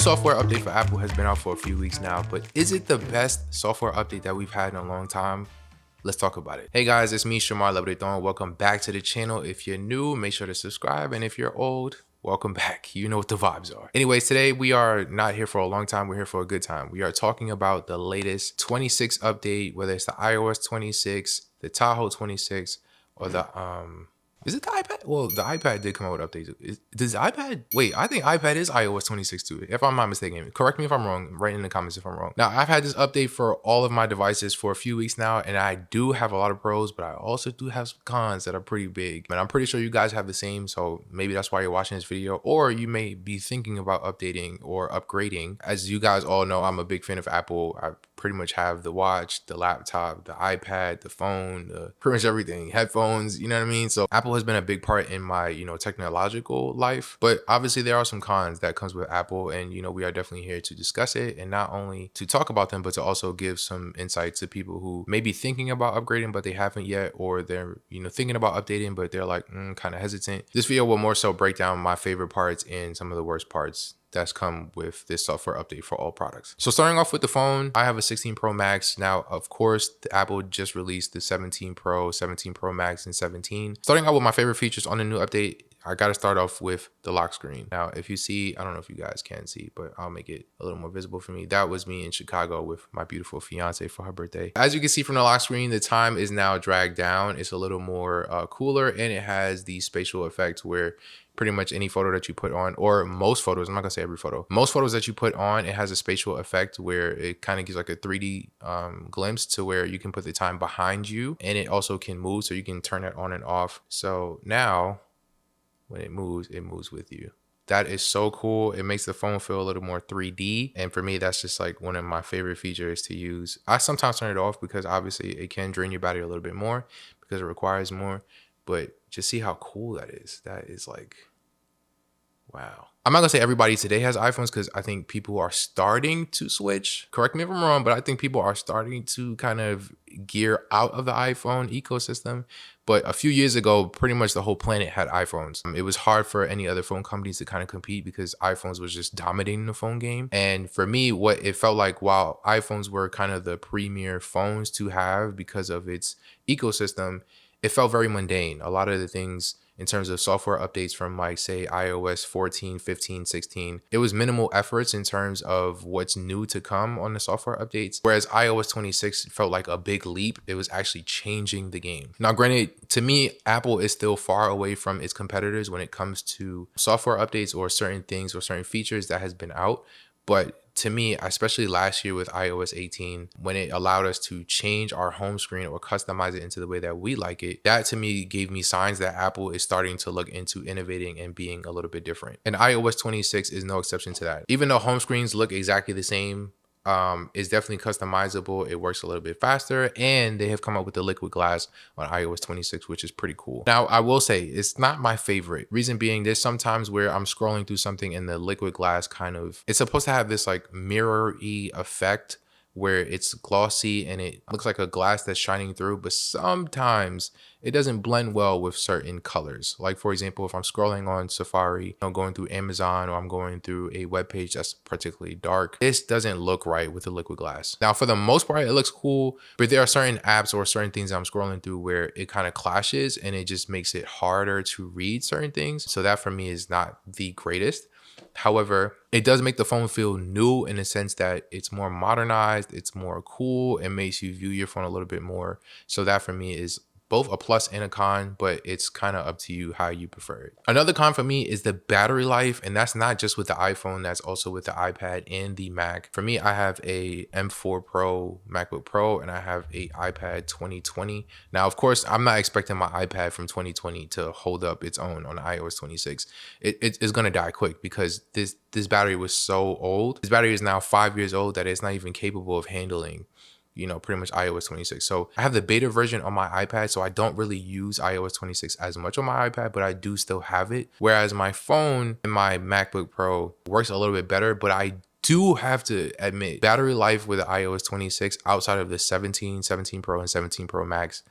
software update for Apple has been out for a few weeks now, but is it the best software update that we've had in a long time? Let's talk about it. Hey guys, it's me, Shamar Lebreton. Welcome back to the channel. If you're new, make sure to subscribe. And if you're old, welcome back. You know what the vibes are. Anyways, today we are not here for a long time. We're here for a good time. We are talking about the latest 26 update, whether it's the iOS 26, the Tahoe 26, or the, is it the iPad? Well, the iPad did come out with updates. Does iPad? Wait, I think iPad is iOS 26 too, if I'm not mistaken. Correct me if I'm wrong. Write in the comments if I'm wrong. Now, I've had this update for all of my devices for a few weeks now, and I do have a lot of pros, but I also do have some cons that are pretty big. And I'm pretty sure you guys have the same, so maybe that's why you're watching this video, or you may be thinking about updating or upgrading. As you guys all know, I'm a big fan of Apple. I pretty much have the watch, the laptop, the iPad, the phone, pretty much everything, headphones, you know what I mean? So Apple has been a big part in my, technological life, but obviously there are some cons that comes with Apple, and, we are definitely here to discuss it, and not only to talk about them, but to also give some insight to people who may be thinking about upgrading, but they haven't yet, or they're, thinking about updating, but they're like kind of hesitant. This video will more so break down my favorite parts and some of the worst parts that's come with this software update for all products. So starting off with the phone, I have a 16 Pro Max. Now, of course, Apple just released the 17 Pro, 17 Pro Max, and 17. Starting out with my favorite features on the new update, I got to start off with the lock screen. Now, if you see, I don't know if you guys can see, but I'll make it a little more visible for me. That was me in Chicago with my beautiful fiance for her birthday. As you can see from the lock screen, the time is now dragged down. It's a little more cooler, and it has the spatial effect where pretty much any photo that you put on, or most photos, I'm not gonna say every photo, most photos that you put on, it has a spatial effect where it kind of gives like a 3D glimpse to where you can put the time behind you, and it also can move, so you can turn it on and off. So now when it moves with you. That is so cool. It makes the phone feel a little more 3D. And for me, that's just like one of my favorite features to use. I sometimes turn it off because obviously it can drain your battery a little bit more because it requires more. But just see how cool that is. That is like, wow. I'm not gonna say everybody today has iPhones because I think people are starting to switch. Correct me if I'm wrong, but I think people are starting to kind of gear out of the iPhone ecosystem. But a few years ago, pretty much the whole planet had iPhones. It was hard for any other phone companies to kind of compete because iPhones was just dominating the phone game. And for me, what it felt like, while iPhones were kind of the premier phones to have because of its ecosystem, it felt very mundane. A lot of the things in terms of software updates from like say iOS 14, 15, 16, it was minimal efforts in terms of what's new to come on the software updates. Whereas iOS 26 felt like a big leap. It was actually changing the game. Now, granted, to me, Apple is still far away from its competitors when it comes to software updates or certain things or certain features that has been out. But to me, especially last year with iOS 18, when it allowed us to change our home screen or customize it into the way that we like it, that to me gave me signs that Apple is starting to look into innovating and being a little bit different. And iOS 26 is no exception to that. Even though home screens look exactly the same, is definitely customizable. It works a little bit faster, and they have come up with the liquid glass on iOS 26, which is pretty cool. Now, I will say it's not my favorite. Reason being, there's sometimes where I'm scrolling through something and the liquid glass it's supposed to have this like mirror-y effect where it's glossy and it looks like a glass that's shining through, but sometimes it doesn't blend well with certain colors. Like for example, if I'm scrolling on Safari, going through Amazon, or I'm going through a web page that's particularly dark, this doesn't look right with the liquid glass. Now, for the most part, it looks cool, but there are certain apps or certain things I'm scrolling through where it kind of clashes and it just makes it harder to read certain things. So that for me is not the greatest. However, it does make the phone feel new in the sense that it's more modernized, it's more cool, it makes you view your phone a little bit more. So that for me is both a plus and a con, but it's kind of up to you how you prefer it. Another con for me is the battery life, and that's not just with the iPhone, that's also with the iPad and the Mac. For me, I have a M4 Pro MacBook Pro and I have a iPad 2020. Now, of course, I'm not expecting my iPad from 2020 to hold up its own on iOS 26. It's gonna die quick because this battery was so old. This battery is now 5 years old that it's not even capable of handling pretty much iOS 26. So I have the beta version on my iPad, so I don't really use iOS 26 as much on my iPad, but I do still have it. Whereas my phone and my MacBook Pro works a little bit better, but I do have to admit, battery life with iOS 26 outside of the 17, 17 Pro, and 17 Pro Max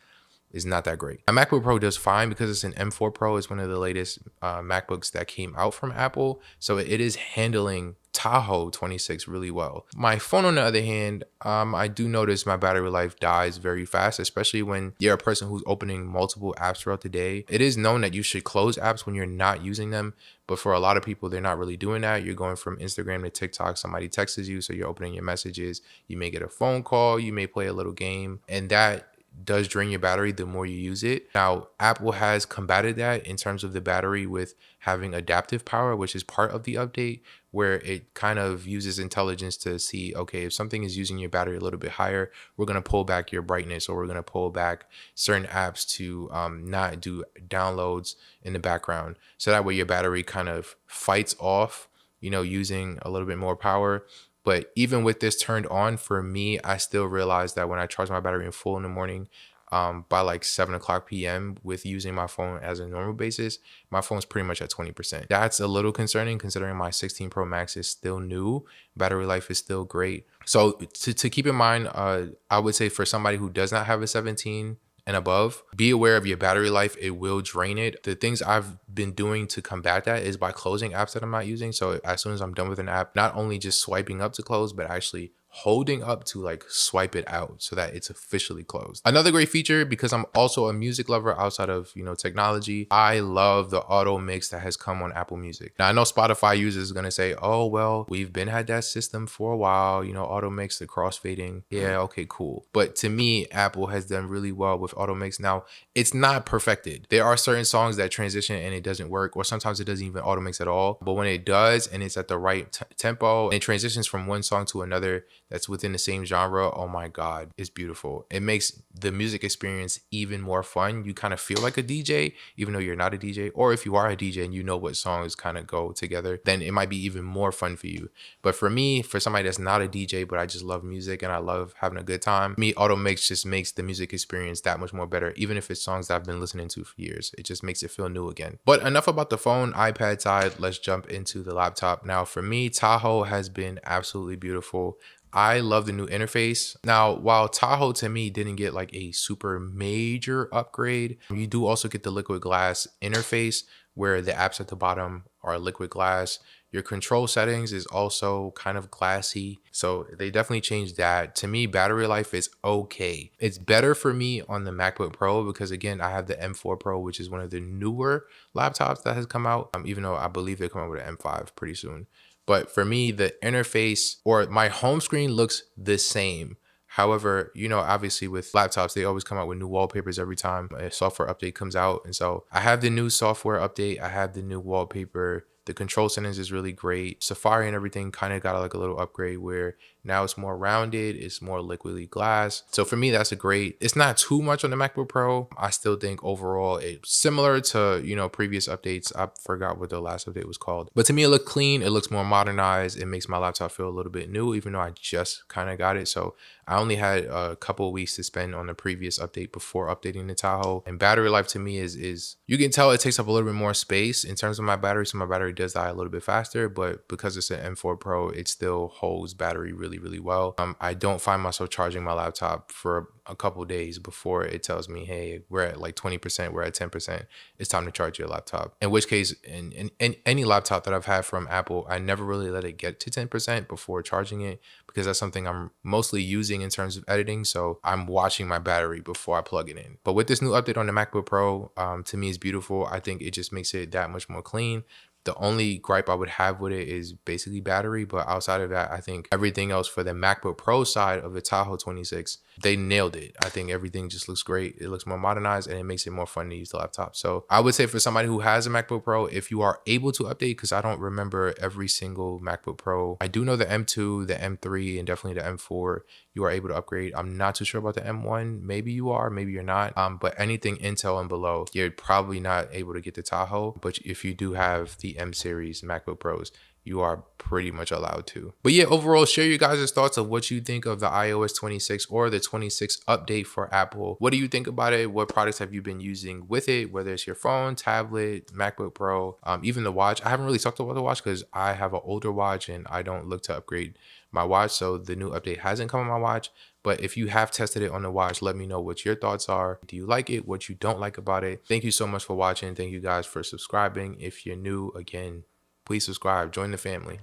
is not that great. My MacBook Pro does fine because it's an M4 Pro. It's one of the latest MacBooks that came out from Apple. So it is handling Tahoe 26 really well. My phone, on the other hand, I do notice my battery life dies very fast, especially when you're a person who's opening multiple apps throughout the day. It is known that you should close apps when you're not using them, but for a lot of people, they're not really doing that. You're going from Instagram to TikTok, somebody texts you, so you're opening your messages, you may get a phone call, you may play a little game, and that does drain your battery the more you use it. Now, Apple has combated that in terms of the battery with having adaptive power, which is part of the update, where it kind of uses intelligence to see, okay, if something is using your battery a little bit higher, we're going to pull back your brightness, or we're going to pull back certain apps to not do downloads in the background. So that way your battery kind of fights off, using a little bit more power. But even with this turned on, for me, I still realize that when I charge my battery in full in the morning, by like 7 o'clock p.m. with using my phone as a normal basis, my phone's pretty much at 20%. That's a little concerning considering my 16 Pro Max is still new. Battery life is still great. So to keep in mind, I would say for somebody who does not have a 17 and above, be aware of your battery life. It will drain it. The things I've been doing to combat that is by closing apps that I'm not using. So as soon as I'm done with an app, not only just swiping up to close, but actually holding up to like swipe it out so that it's officially closed. Another great feature, because I'm also a music lover outside of technology, I love the auto mix that has come on Apple Music. Now I know Spotify users are gonna say, oh well, we've been had that system for a while, auto mix, the crossfading. Yeah, okay, cool. But to me, Apple has done really well with auto mix. Now it's not perfected. There are certain songs that transition and it doesn't work, or sometimes it doesn't even auto mix at all. But when it does and it's at the right tempo and it transitions from one song to another that's within the same genre, oh my God, it's beautiful. It makes the music experience even more fun. You kind of feel like a DJ, even though you're not a DJ. Or if you are a DJ and you know what songs kind of go together, then it might be even more fun for you. But for me, for somebody that's not a DJ, but I just love music and I love having a good time, me, auto mix just makes the music experience that much more better, even if it's songs that I've been listening to for years. It just makes it feel new again. But enough about the phone, iPad side, let's jump into the laptop. Now for me, Tahoe has been absolutely beautiful. I love the new interface. Now, while Tahoe to me didn't get like a super major upgrade, you do also get the liquid glass interface where the apps at the bottom are liquid glass. Your control settings is also kind of glassy. So they definitely changed that. To me, battery life is okay. It's better for me on the MacBook Pro because again, I have the M4 Pro, which is one of the newer laptops that has come out, even though I believe they come out with an M5 pretty soon. But for me, the interface or my home screen looks the same. However, obviously with laptops, they always come out with new wallpapers every time a software update comes out. And so I have the new software update. I have the new wallpaper. The control settings is really great. Safari and everything kind of got like a little upgrade where now it's more rounded, it's more liquidly glass. So for me, that's it's not too much on the MacBook Pro. I still think overall it's similar to, previous updates. I forgot what the last update was called. But to me, it looked clean. It looks more modernized. It makes my laptop feel a little bit new, even though I just kind of got it. So I only had a couple of weeks to spend on the previous update before updating the Tahoe. And battery life to me is you can tell it takes up a little bit more space in terms of my battery. So my battery does die a little bit faster, but because it's an M4 Pro, it still holds battery really well. I don't find myself charging my laptop for a couple days before it tells me, hey, we're at like 20%, we're at 10%, it's time to charge your laptop. In which case, in any laptop that I've had from Apple, I never really let it get to 10% before charging it, because that's something I'm mostly using in terms of editing. So I'm watching my battery before I plug it in. But with this new update on the MacBook Pro, to me, it's beautiful. I think it just makes it that much more clean. The only gripe I would have with it is basically battery, but outside of that, I think everything else for the MacBook Pro side of the Tahoe 26, they nailed it. I think everything just looks great. It looks more modernized and it makes it more fun to use the laptop. So I would say for somebody who has a MacBook Pro, if you are able to update, because I don't remember every single MacBook Pro. I do know the M2, the M3, and definitely the M4, you are able to upgrade. I'm not too sure about the M1. Maybe you are, maybe you're not. But anything Intel and below, you're probably not able to get the Tahoe. But if you do have the M series MacBook Pros, you are pretty much allowed to. But yeah, overall, share your guys' thoughts of what you think of the iOS 26 or the 26 update for Apple. What do you think about it? What products have you been using with it? Whether it's your phone, tablet, MacBook Pro, even the watch. I haven't really talked about the watch because I have an older watch and I don't look to upgrade my watch. So the new update hasn't come on my watch. But if you have tested it on the watch, let me know what your thoughts are. Do you like it? What you don't like about it? Thank you so much for watching. Thank you guys for subscribing. If you're new, again, please subscribe, join the family.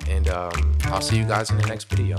And I'll see you guys in the next video.